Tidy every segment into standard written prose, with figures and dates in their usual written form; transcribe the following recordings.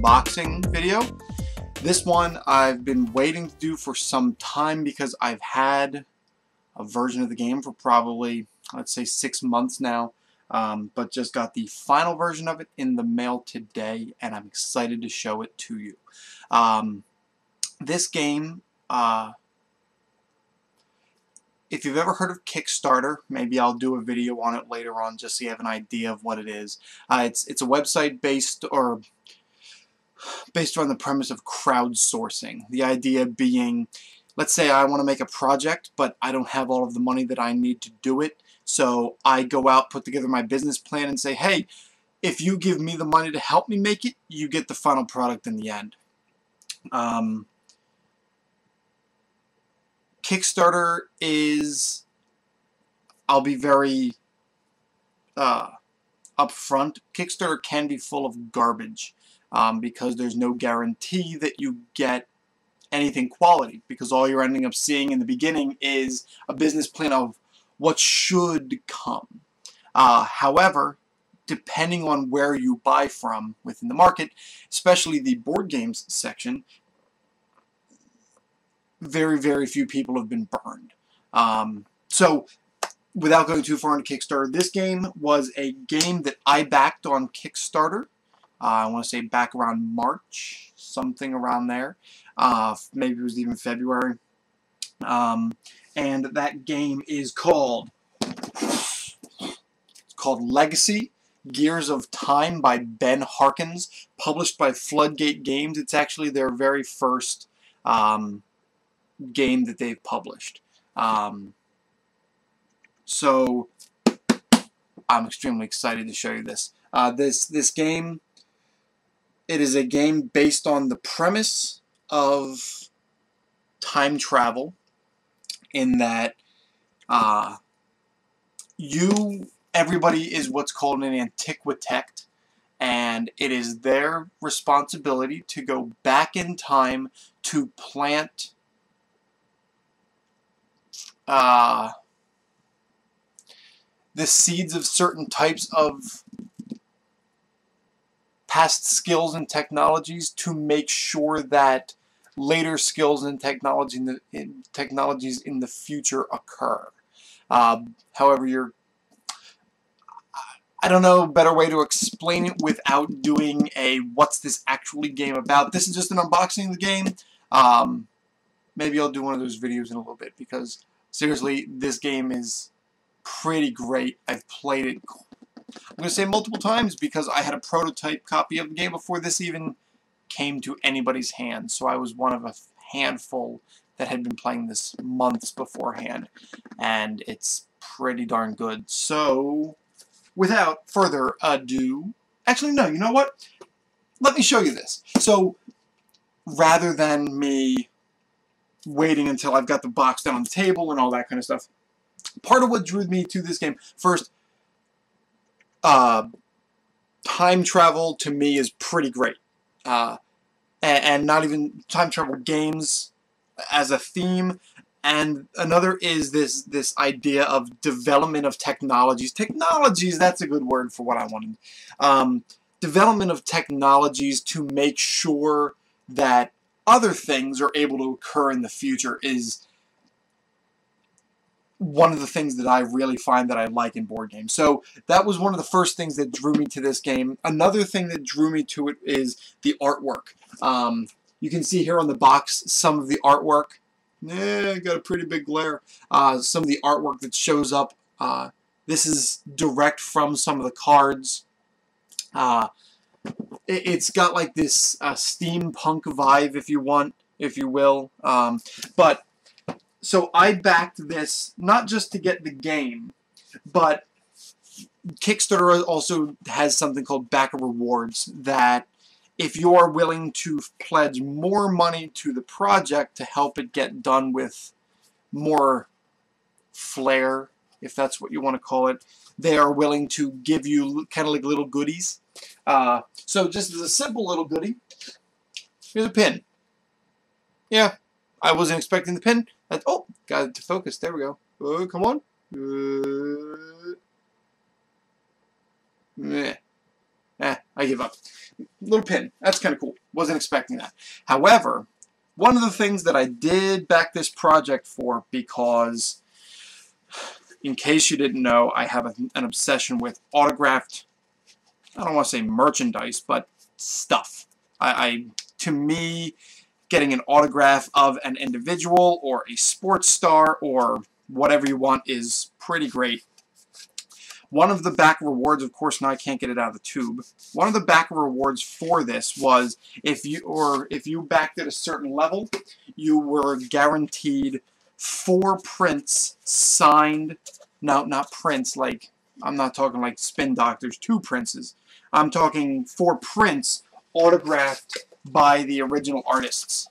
unboxing video. This one I've been waiting to do for some time because I've had a version of the game for probably, let's say, 6 months now, but just got the final version of it in the mail today, and I'm excited to show it to you. This game, if you've ever heard of Kickstarter, maybe I'll do a video on it later on just so you have an idea of what it is. It's a website based on the premise of crowdsourcing. The idea being, let's say I want to make a project, but I don't have all of the money that I need to do it. So I go out, put together my business plan, and say, hey, if you give me the money to help me make it, you get the final product in the end. Kickstarter is, I'll be very upfront, Kickstarter can be full of garbage because there's no guarantee that you get anything quality, because all you're ending up seeing in the beginning is a business plan of what should come. However, depending on where you buy from within the market, especially the board games section, very, very few people have been burned. So, without going too far into Kickstarter, this game was a game that I backed on Kickstarter. I want to say back around March, something around there. Maybe it was even February. And that game is called Legacy: Gears of Time by Ben Harkins, published by Floodgate Games. It's actually their very first game that they've published. So I'm extremely excited to show you this. This game, it is a game based on the premise of time travel, in that everybody is what's called an antiquitect, and it is their responsibility to go back in time to plant the seeds of certain types of past skills and technologies to make sure that later skills and technologies in the future occur. However, I don't know a better way to explain it without doing a what's this actually game about. This is just an unboxing of the game. Maybe I'll do one of those videos in a little bit, because seriously, this game is pretty great. I've played it, I'm going to say, multiple times, because I had a prototype copy of the game before this even came to anybody's hands. So I was one of a handful that had been playing this months beforehand, and it's pretty darn good. So, without further ado, actually no, you know what? Let me show you this. So, rather than me waiting until I've got the box down on the table and all that kind of stuff, part of what drew me to this game, first, time travel to me is pretty great. And not even time travel games as a theme. And another is this idea of development of technologies. Technologies, that's a good word for what I wanted. Development of technologies to make sure that other things are able to occur in the future is one of the things that I really find that I like in board games. So that was one of the first things that drew me to this game. Another thing that drew me to it is the artwork. You can see here on the box some of the artwork. Got a pretty big glare. Some of the artwork that shows up. This is direct from some of the cards. It's got like this steampunk vibe, if you will. But so I backed this not just to get the game, but Kickstarter also has something called backer rewards, that if you're willing to pledge more money to the project to help it get done with more flair, if that's what you want to call it, they are willing to give you kind of like little goodies. So just as a simple little goodie, here's a pin. Yeah, I wasn't expecting the pin. Oh, got it to focus. There we go. Oh, come on. I give up. Little pin. That's kind of cool. Wasn't expecting that. However, one of the things that I did back this project for, because in case you didn't know, I have an obsession with autographed, I don't want to say merchandise, but stuff. To me, getting an autograph of an individual or a sports star or whatever you want is pretty great. One of the back rewards, of course, now I can't get it out of the tube. One of the back rewards for this was if you backed at a certain level, you were guaranteed 4 prints signed. No, not prints like, I'm not talking like Spin Doctors 2 prints. I'm talking 4 prints autographed by the original artists.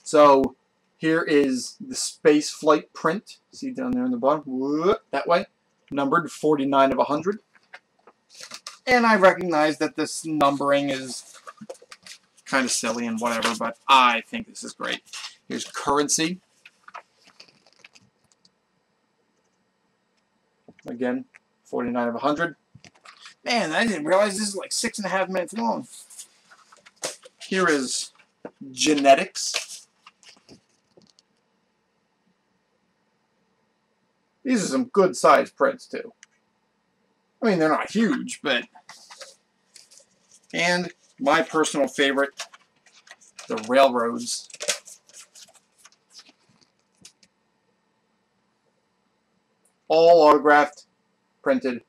So here is the space flight print. See down there in the bottom? That way. Numbered 49 of 100. And I recognize that this numbering is kind of silly and whatever, but I think this is great. Here's currency. Again, 49 of 100. Man, I didn't realize this is like 6.5 minutes long. Here is genetics. These are some good sized prints too. I mean, they're not huge, but... And my personal favorite, the railroads. All autographed, printed.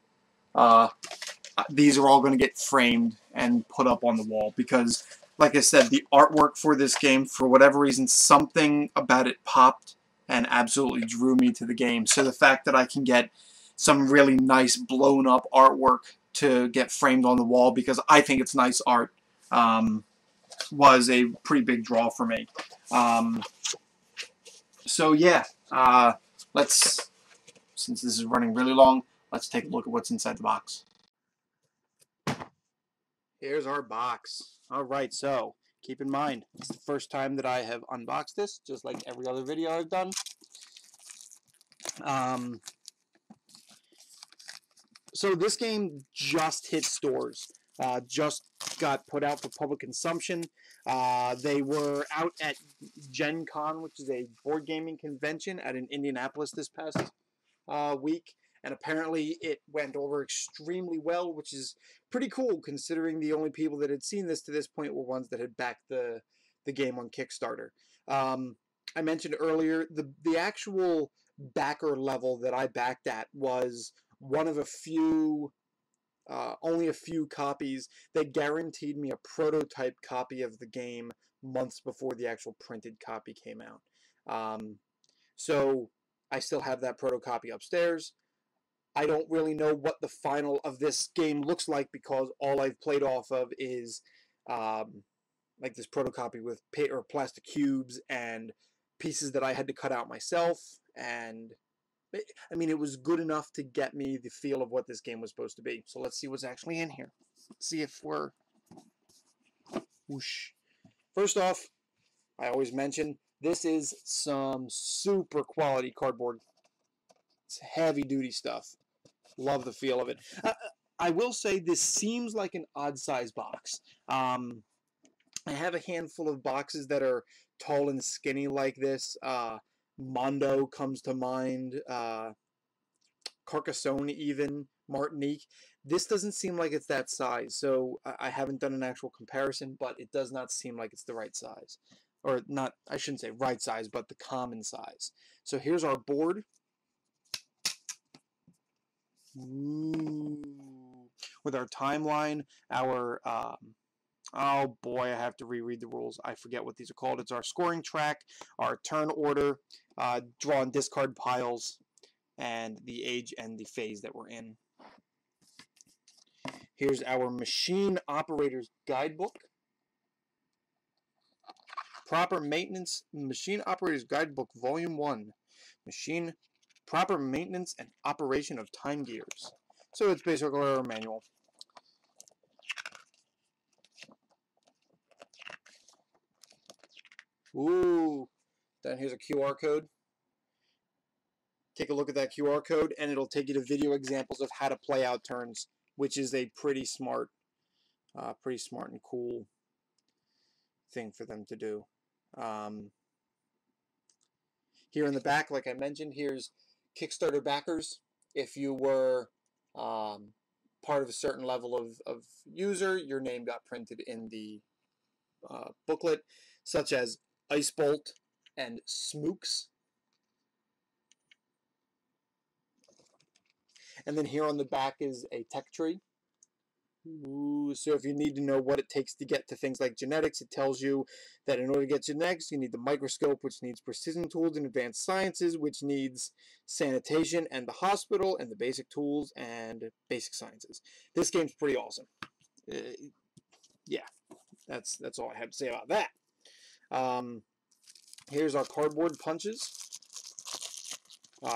These are all going to get framed and put up on the wall because, like I said, the artwork for this game, for whatever reason, something about it popped and absolutely drew me to the game. So the fact that I can get some really nice blown up artwork to get framed on the wall because I think it's nice art was a pretty big draw for me. So yeah, let's, since this is running really long, let's take a look at what's inside the box. Here's our box. Alright, so keep in mind, it's the first time that I have unboxed this, just like every other video I've done. So this game just hit stores, just got put out for public consumption. They were out at Gen Con, which is a board gaming convention at in Indianapolis this past week. And apparently it went over extremely well, which is pretty cool considering the only people that had seen this to this point were ones that had backed the game on Kickstarter. I mentioned earlier, the actual backer level that I backed at was one of a few, only a few copies that guaranteed me a prototype copy of the game months before the actual printed copy came out. So I still have that proto copy upstairs. I don't really know what the final of this game looks like because all I've played off of is like this protocopy with plastic cubes and pieces that I had to cut out myself. And I mean, it was good enough to get me the feel of what this game was supposed to be. So let's see what's actually in here. Let's see if we're... Whoosh. First off, I always mention, this is some super quality cardboard. It's heavy duty stuff. Love the feel of it. I will say this seems like an odd size box. I have a handful of boxes that are tall and skinny like this. Mondo comes to mind. Carcassonne even. Martinique. This doesn't seem like it's that size. So I haven't done an actual comparison, but it does not seem like it's the right size. Or not, I shouldn't say right size, but the common size. So here's our board. Ooh. With our timeline, our oh boy, I have to reread the rules. I forget what these are called. It's our scoring track, our turn order, draw and discard piles, and the age and the phase that we're in. Here's our machine operator's guidebook. Proper maintenance, machine operator's guidebook, volume 1. Machine proper maintenance and operation of time gears. So it's basically a manual. Ooh, then here's a QR code. Take a look at that QR code and it'll take you to video examples of how to play out turns which is a pretty smart and cool thing for them to do. Here in the back, like I mentioned, here's Kickstarter backers. If you were part of a certain level of user, your name got printed in the booklet, such as Icebolt and Smooks. And then here on the back is a tech tree. Ooh, so if you need to know what it takes to get to things like genetics, it tells you that in order to get genetics, you need the microscope, which needs precision tools and advanced sciences, which needs sanitation and the hospital, and the basic tools and basic sciences. This game's pretty awesome. Yeah, that's all I have to say about that. Here's our cardboard punches.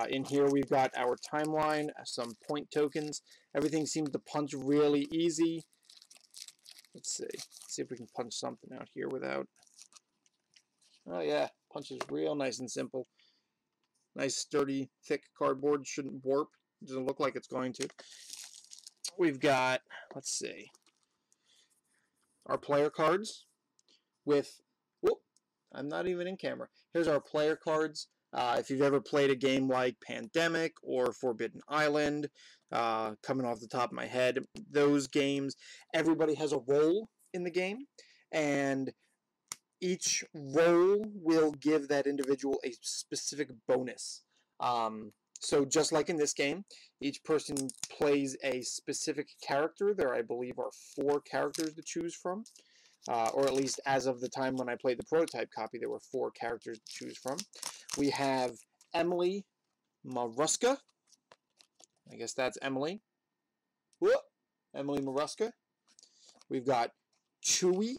In here we've got our timeline, some point tokens. Everything seems to punch really easy. Let's see if we can punch something out here without... Oh yeah, punches real nice and simple. Nice sturdy, thick cardboard. Shouldn't warp. Doesn't look like it's going to. We've got, let's see, our player cards with... Whoop, I'm not even in camera. Here's our player cards. If you've ever played a game like Pandemic or Forbidden Island, coming off the top of my head, those games, everybody has a role in the game, and each role will give that individual a specific bonus. So just like in this game, each person plays a specific character. There, I believe, are 4 characters to choose from. Or at least as of the time when I played the prototype copy, there were 4 characters to choose from. We have Emily Maruska. I guess that's Emily. Whoop! Emily Maruska. We've got Chewie.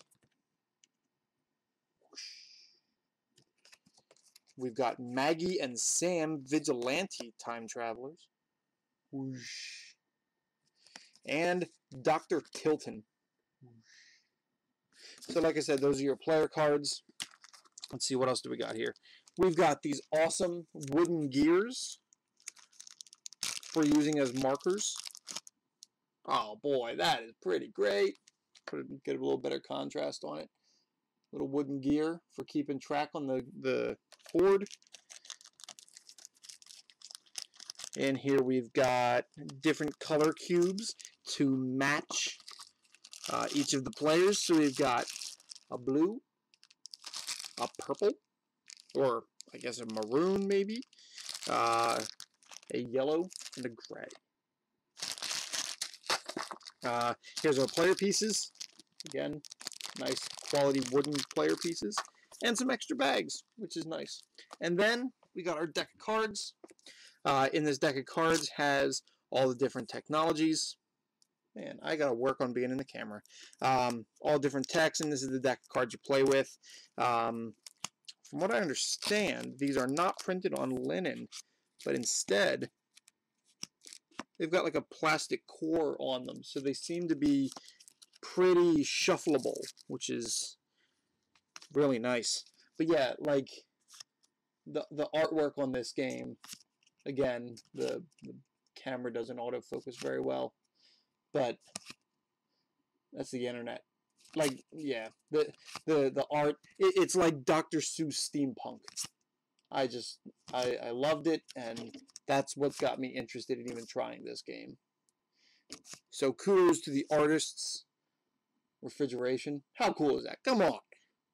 We've got Maggie and Sam, Vigilante Time Travelers. Whoosh. And Dr. Kilton. So like I said, those are your player cards. Let's see, what else do we got here? We've got these awesome wooden gears for using as markers. Oh boy, that is pretty great. Get a little better contrast on it. Little wooden gear for keeping track on the board. And here we've got different color cubes to match each of the players. So we've got a blue, a purple, or I guess a maroon maybe, a yellow, and a gray. Here's our player pieces. Again, nice quality wooden player pieces. And some extra bags, which is nice. And then we got our deck of cards. In this deck of cards has all the different technologies. Man, I gotta work on being in the camera. All different techs, and this is the deck of cards you play with. From what I understand, these are not printed on linen, but instead they've got like a plastic core on them, so they seem to be pretty shuffleable, which is really nice. But yeah, like the artwork on this game, again, the camera doesn't autofocus very well, but that's the internet. Like, yeah, the art, it's like Dr. Seuss steampunk. I loved it, and that's what got me interested in even trying this game. So kudos to the artists. Refrigeration. How cool is that? Come on.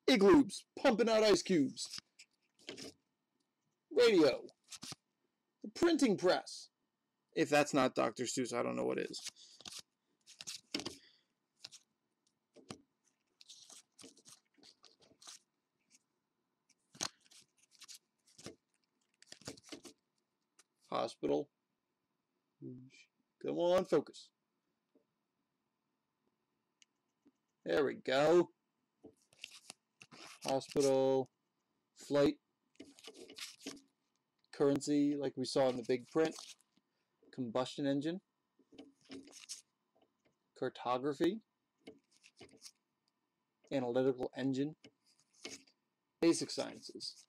Igloos pumping out ice cubes. Radio. The printing press. If that's not Dr. Seuss, I don't know what is. Hospital. Come on, focus. There we go. Hospital. Flight. Currency, like we saw in the big print. Combustion engine. Cartography. Analytical engine. Basic sciences.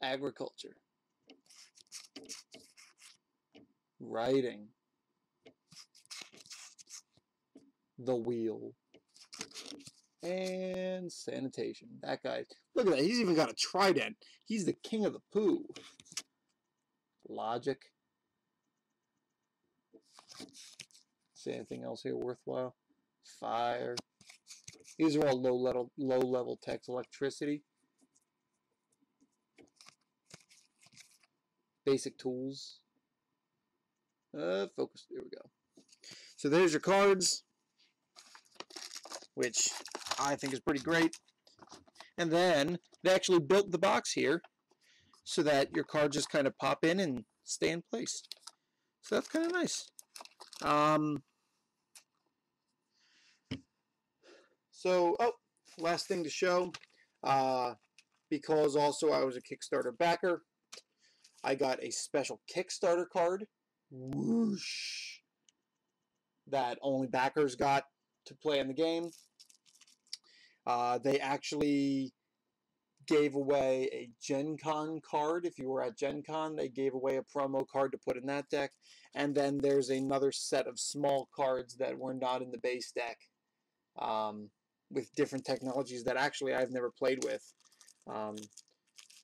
Agriculture. Writing. the wheel. And sanitation. That guy, look at that. He's even got a trident. He's the king of the poo. Logic. See anything else here worthwhile? Fire. These are all low level text. Electricity. Basic tools. Focus. There we go. So there's your cards, which I think is pretty great. And then they actually built the box here so that your cards just kind of pop in and stay in place. So that's kind of nice. So, last thing to show, because also I was a Kickstarter backer, I got a special Kickstarter card, whoosh, that only backers got to play in the game. They actually gave away a Gen Con card. If you were at Gen Con, they gave away a promo card to put in that deck. And then there's another set of small cards that were not in the base deck, with different technologies that actually I've never played with,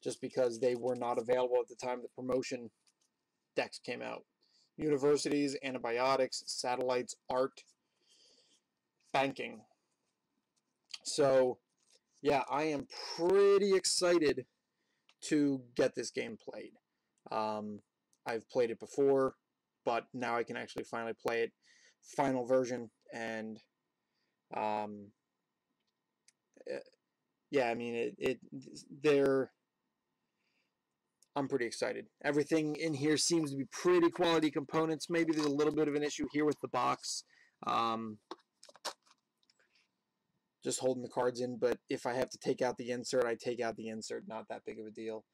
just because they were not available at the time the promotion decks came out. Universities, antibiotics, satellites, art, banking. So, yeah, I am pretty excited to get this game played. I've played it before, but now I can actually finally play it, final version, and yeah, I mean, I'm pretty excited. Everything in here seems to be pretty quality components. Maybe there's a little bit of an issue here with the box, just holding the cards in, but if I have to take out the insert, I take out the insert. Not that big of a deal.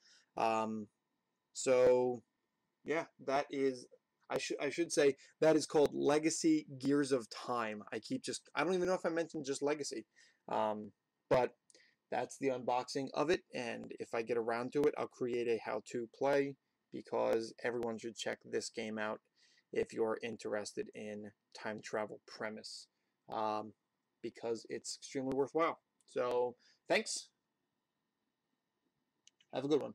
So, yeah, that is, I should say, that is called Legacy Gears of Time. I don't even know if I mentioned just Legacy, but that's the unboxing of it, and if I get around to it, I'll create a how-to play, because everyone should check this game out if you're interested in time travel premise, because it's extremely worthwhile. So, thanks. Have a good one.